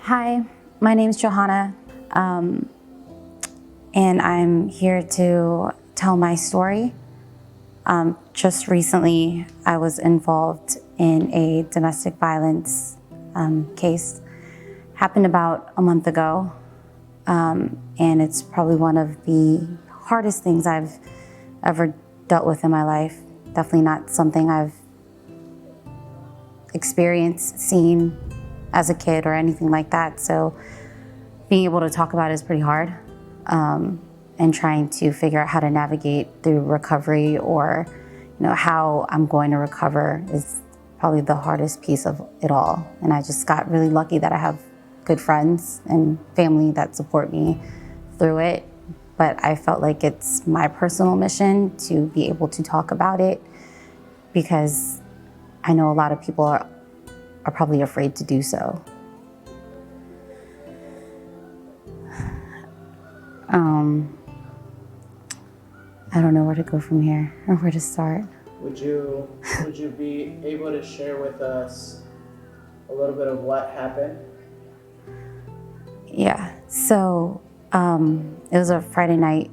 Hi, my name is Johanna, and I'm here to tell my story. Just recently, I was involved in a domestic violence case. Happened about a month ago, and it's probably one of the hardest things I've ever dealt with in my life. Definitely not something I've experienced, seen as a kid or anything like that. So being able to talk about it is pretty hard, and trying to figure out how to navigate through recovery, or how I'm going to recover is probably the hardest piece of it all. And I just got really lucky that I have good friends and family that support me through it. But I felt like it's my personal mission to be able to talk about it, because I know a lot of people are probably afraid to do so. I don't know where to go from here or where to start. Would you be able to share with us a little bit of what happened? Yeah, so it was a Friday night.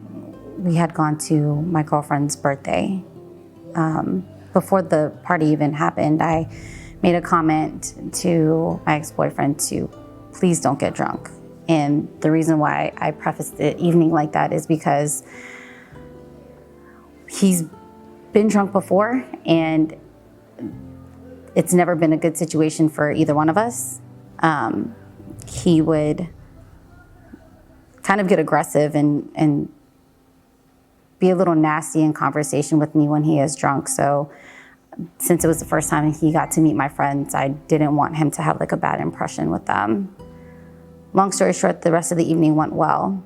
We had gone to my girlfriend's birthday. Before the party even happened, I made a comment to my ex-boyfriend to please don't get drunk. And the reason why I prefaced the evening like that is because he's been drunk before, and it's never been a good situation for either one of us. He would kind of get aggressive and be a little nasty in conversation with me when he is drunk. So since it was the first time he got to meet my friends, I didn't want him to have like a bad impression with them. Long story short, the rest of the evening went well.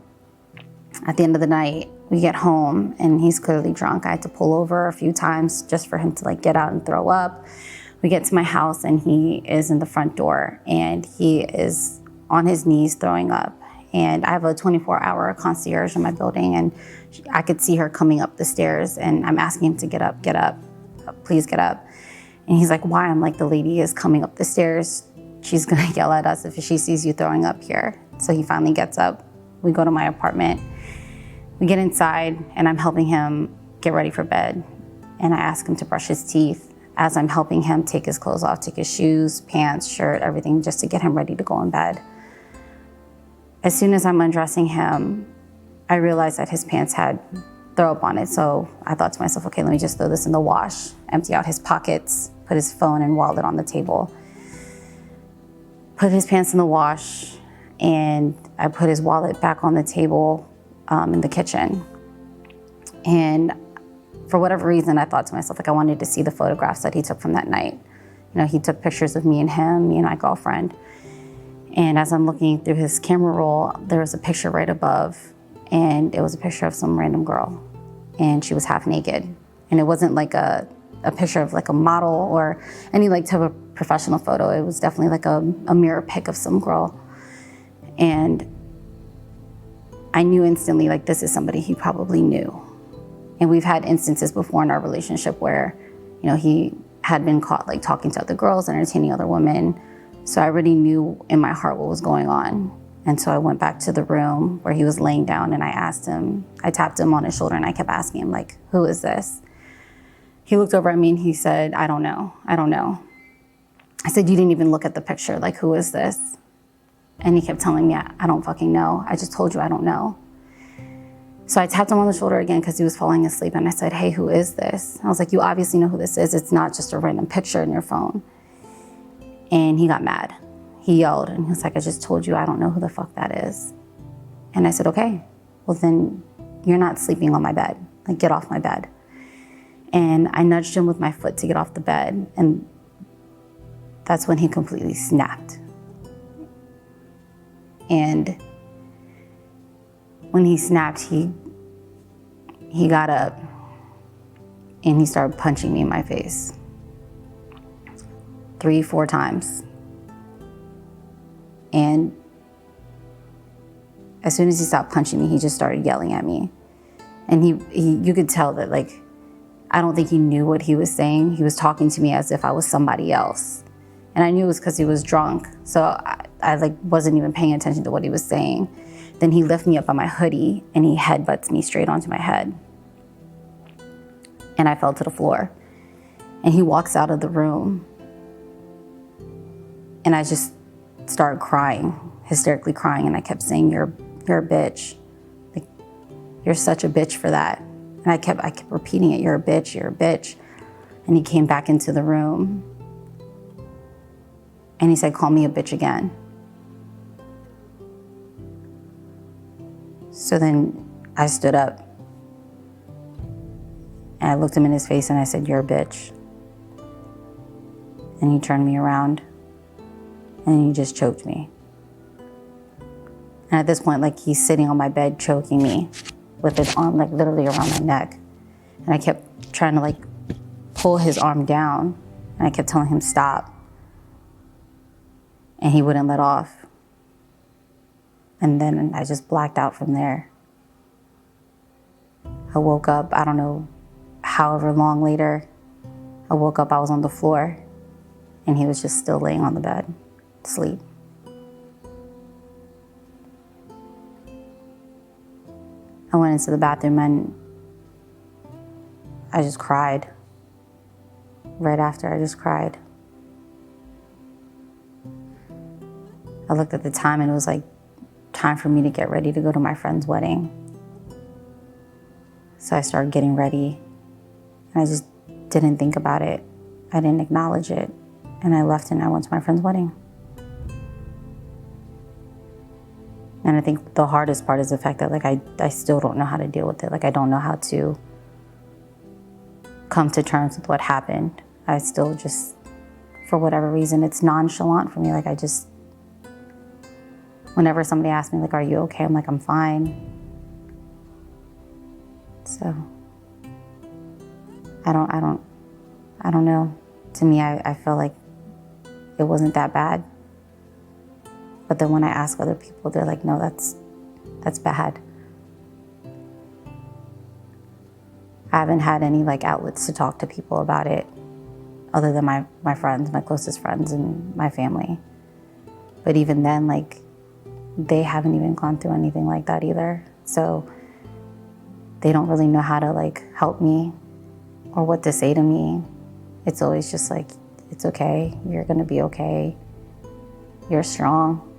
At the end of the night, we get home and he's clearly drunk. I had to pull over a few times just for him to like get out and throw up. We get to my house and he is in the front door and he is on his knees throwing up. And I have a 24-hour concierge in my building, and I could see her coming up the stairs, and I'm asking him to get up, please get up. And he's like, why? I'm like, the lady is coming up the stairs. She's gonna yell at us if she sees you throwing up here. So he finally gets up. We go to my apartment. We get inside, and I'm helping him get ready for bed. And I ask him to brush his teeth as I'm helping him take his clothes off, take his shoes, pants, shirt, everything, just to get him ready to go in bed. As soon as I'm undressing him, I realized that his pants had throw up on it. So I thought to myself, okay, let me just throw this in the wash, empty out his pockets, put his phone and wallet on the table, put his pants in the wash, and I put his wallet back on the table in the kitchen. And for whatever reason, I thought to myself, like, I wanted to see the photographs that he took from that night. He took pictures of me and him, me and my girlfriend. And as I'm looking through his camera roll, there was a picture right above, and it was a picture of some random girl, and she was half naked. And it wasn't like a picture of like a model or any like type of professional photo. It was definitely like a mirror pic of some girl. And I knew instantly, like, this is somebody he probably knew. And we've had instances before in our relationship where, he had been caught like talking to other girls, entertaining other women. So I already knew in my heart what was going on. And so I went back to the room where he was laying down, and I tapped him on his shoulder, and I kept asking him, like, who is this? He looked over at me and he said, I don't know. I said, you didn't even look at the picture, like, who is this? And he kept telling me, I don't fucking know. I just told you I don't know. So I tapped him on the shoulder again because he was falling asleep, and I said, hey, who is this? I was like, you obviously know who this is. It's not just a random picture in your phone. And he got mad. He yelled, and he was like, I just told you I don't know who the fuck that is. And I said, okay, well then you're not sleeping on my bed. Like, get off my bed. And I nudged him with my foot to get off the bed, and that's when he completely snapped. And when he snapped, he got up and he started punching me in my face 3-4 times. And as soon as he stopped punching me, he just started yelling at me. And you could tell that, like, I don't think he knew what he was saying. He was talking to me as if I was somebody else. And I knew it was because he was drunk. So I like wasn't even paying attention to what he was saying. Then he lifted me up by my hoodie and he headbutts me straight onto my head. And I fell to the floor. And he walks out of the room. And I just started crying, hysterically crying. And I kept saying, you're a bitch. Like, you're such a bitch for that. And I kept repeating it, you're a bitch, you're a bitch. And he came back into the room. And he said, call me a bitch again. So then I stood up and I looked him in his face and I said, you're a bitch. And he turned me around and he just choked me. And at this point, like, he's sitting on my bed choking me with his arm like literally around my neck. And I kept trying to like pull his arm down and I kept telling him stop. And he wouldn't let off. And then I just blacked out from there. I woke up, I don't know, however long later, I woke up, I was on the floor, and he was just still laying on the bed, asleep. I went into the bathroom and I just cried. Right after, I just cried. I looked at the time and it was like time for me to get ready to go to my friend's wedding. So I started getting ready and I just didn't think about it. I didn't acknowledge it. And I left and I went to my friend's wedding. And I think the hardest part is the fact that like I still don't know how to deal with it. Like I don't know how to come to terms with what happened. I still just, for whatever reason, it's nonchalant for me. Like I just, whenever somebody asks me, like, are you okay? I'm like, I'm fine. So, I don't know. To me, I feel like it wasn't that bad. But then when I ask other people, they're like, no, that's bad. I haven't had any like outlets to talk to people about it other than my friends, my closest friends and my family. But even then, like, they haven't even gone through anything like that either. So they don't really know how to like help me or what to say to me. It's always just like, it's okay, you're gonna be okay, you're strong.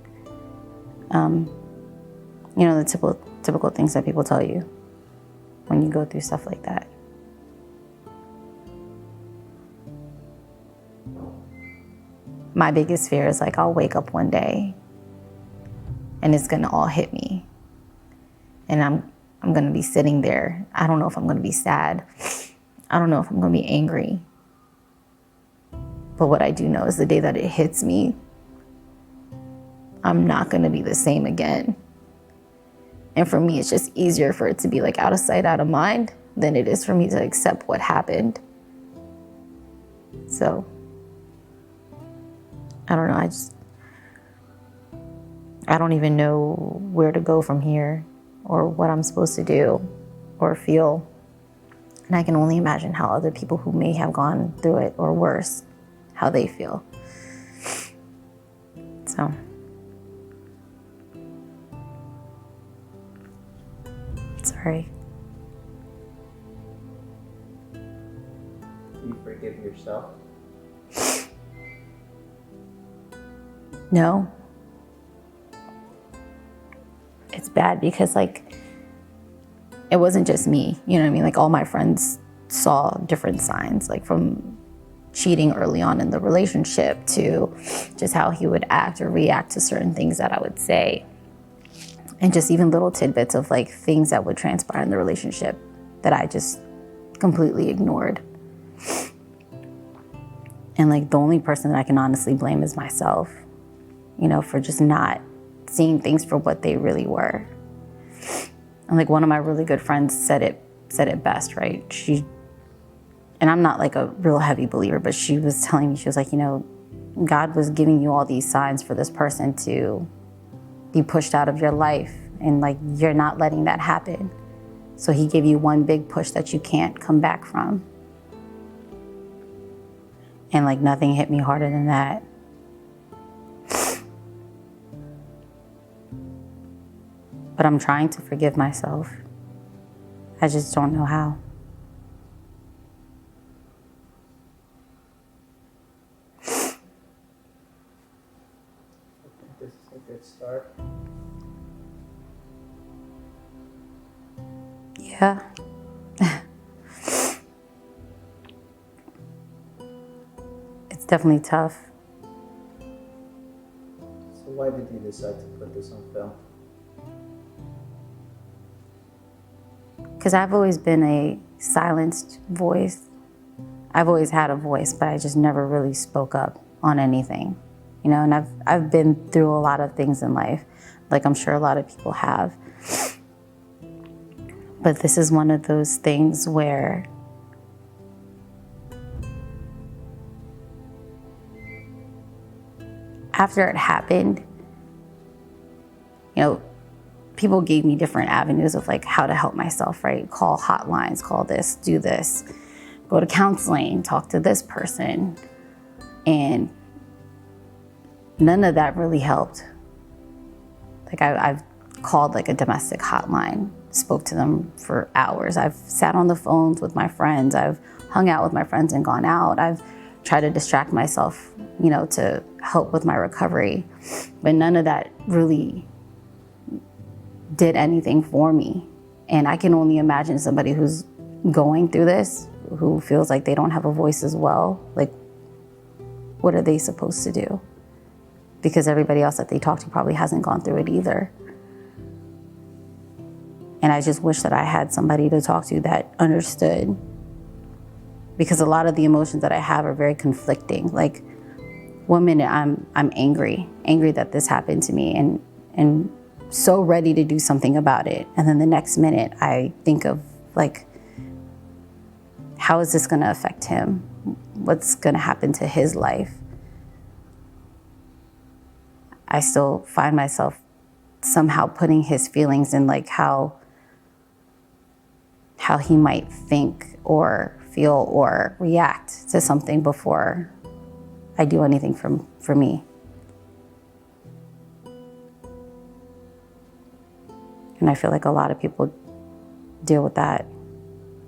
You know, the typical things that people tell you when you go through stuff like that. My biggest fear is like, I'll wake up one day and it's gonna all hit me. And I'm gonna be sitting there. I don't know if I'm gonna be sad. I don't know if I'm gonna be angry. But what I do know is the day that it hits me, I'm not gonna be the same again. And for me, it's just easier for it to be like out of sight, out of mind than it is for me to accept what happened. So, I don't know, I don't even know where to go from here or what I'm supposed to do or feel. And I can only imagine how other people who may have gone through it or worse, how they feel. So. Sorry. Do you forgive yourself? No. It's bad because like, it wasn't just me, you know what I mean? Like all my friends saw different signs, like from cheating early on in the relationship to just how he would act or react to certain things that I would say. And just even little tidbits of like things that would transpire in the relationship that I just completely ignored. And like the only person that I can honestly blame is myself, you know, for just not seeing things for what they really were. And like one of my really good friends said it best, right? And I'm not like a real heavy believer, but she was telling me, she was like, you know, God was giving you all these signs for this person to be pushed out of your life, and like you're not letting that happen. So he gave you one big push that you can't come back from. And like nothing hit me harder than that. But I'm trying to forgive myself. I just don't know how. I think this is a good start. Yeah. It's definitely tough. So why did you decide to put this on film? Because I've always been a silenced voice. I've always had a voice, but I just never really spoke up on anything. You know, and I've been through a lot of things in life, like I'm sure a lot of people have. But this is one of those things where after it happened, you know, people gave me different avenues of like how to help myself, right? Call hotlines, call this, do this, go to counseling, talk to this person. And none of that really helped. Like I've called like a domestic hotline, spoke to them for hours. I've sat on the phones with my friends. I've hung out with my friends and gone out. I've tried to distract myself, you know, to help with my recovery. But none of that really did anything for me. And I can only imagine somebody who's going through this, who feels like they don't have a voice as well. Like, what are they supposed to do? Because everybody else that they talk to probably hasn't gone through it either. And I just wish that I had somebody to talk to that understood. Because a lot of the emotions that I have are very conflicting. Like, one minute I'm angry that this happened to me and so ready to do something about it. And then the next minute I think of like, how is this gonna affect him? What's gonna happen to his life? I still find myself somehow putting his feelings in like how he might think or feel or react to something before I do anything for me. And I feel like a lot of people deal with that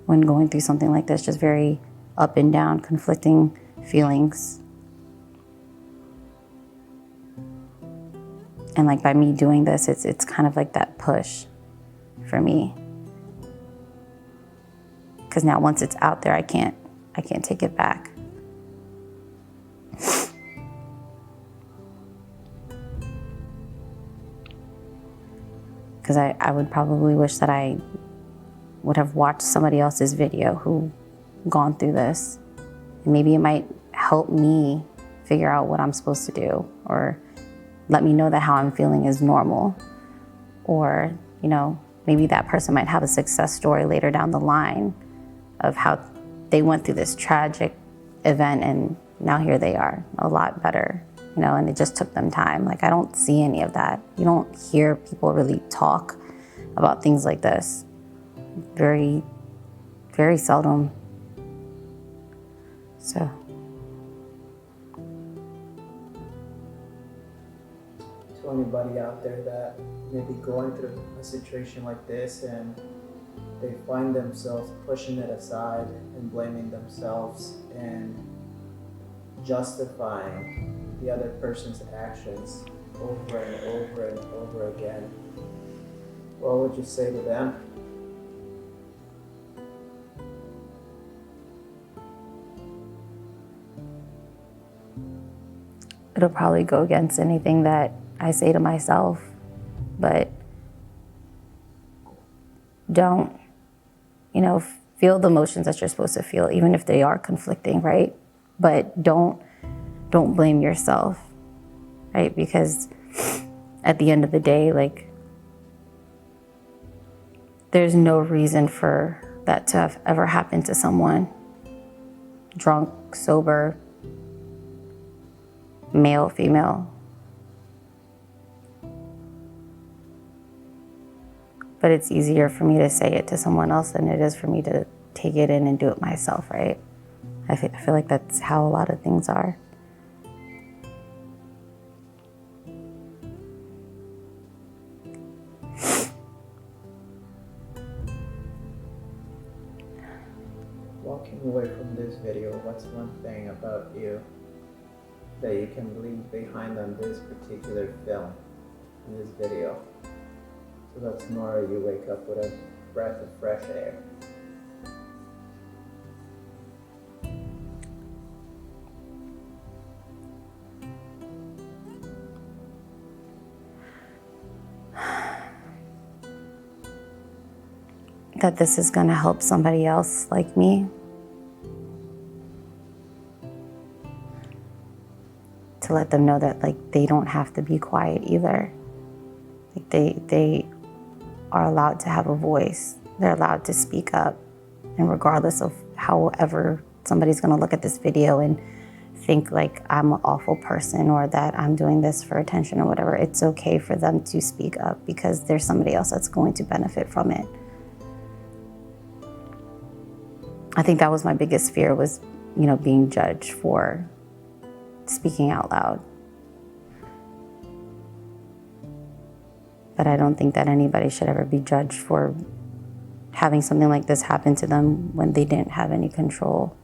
when going through something like this, just very up and down, conflicting feelings. And like by me doing this, it's kind of like that push for me. Because now once it's out there, I can't take it back. Because I would probably wish that I would have watched somebody else's video who gone through this. And maybe it might help me figure out what I'm supposed to do, or let me know that how I'm feeling is normal. Or, you know, maybe that person might have a success story later down the line of how they went through this tragic event and now here they are, a lot better. You know, and it just took them time. Like, I don't see any of that. You don't hear people really talk about things like this. Very, very seldom. So. To anybody out there that may be going through a situation like this and they find themselves pushing it aside and blaming themselves and justifying the other person's actions over and over and over again, what would you say to them? It'll probably go against anything that I say to myself, but don't, you know, feel the emotions that you're supposed to feel, even if they are conflicting, right? But don't blame yourself, right? Because at the end of the day, like, there's no reason for that to have ever happened to someone. Drunk, sober, male, female. But it's easier for me to say it to someone else than it is for me to take it in and do it myself, right? I feel like that's how a lot of things are. Walking away from this video, what's one thing about you that you can leave behind on this particular film, in this video? So that tomorrow you wake up with a breath of fresh air. That this is going to help somebody else like me. To let them know that like they don't have to be quiet either. Like they are allowed to have a voice. They're allowed to speak up. And regardless of however somebody's going to look at this video and think like I'm an awful person or that I'm doing this for attention or whatever, it's okay for them to speak up because there's somebody else that's going to benefit from it. I think that was my biggest fear was, being judged for speaking out loud. But I don't think that anybody should ever be judged for having something like this happen to them when they didn't have any control.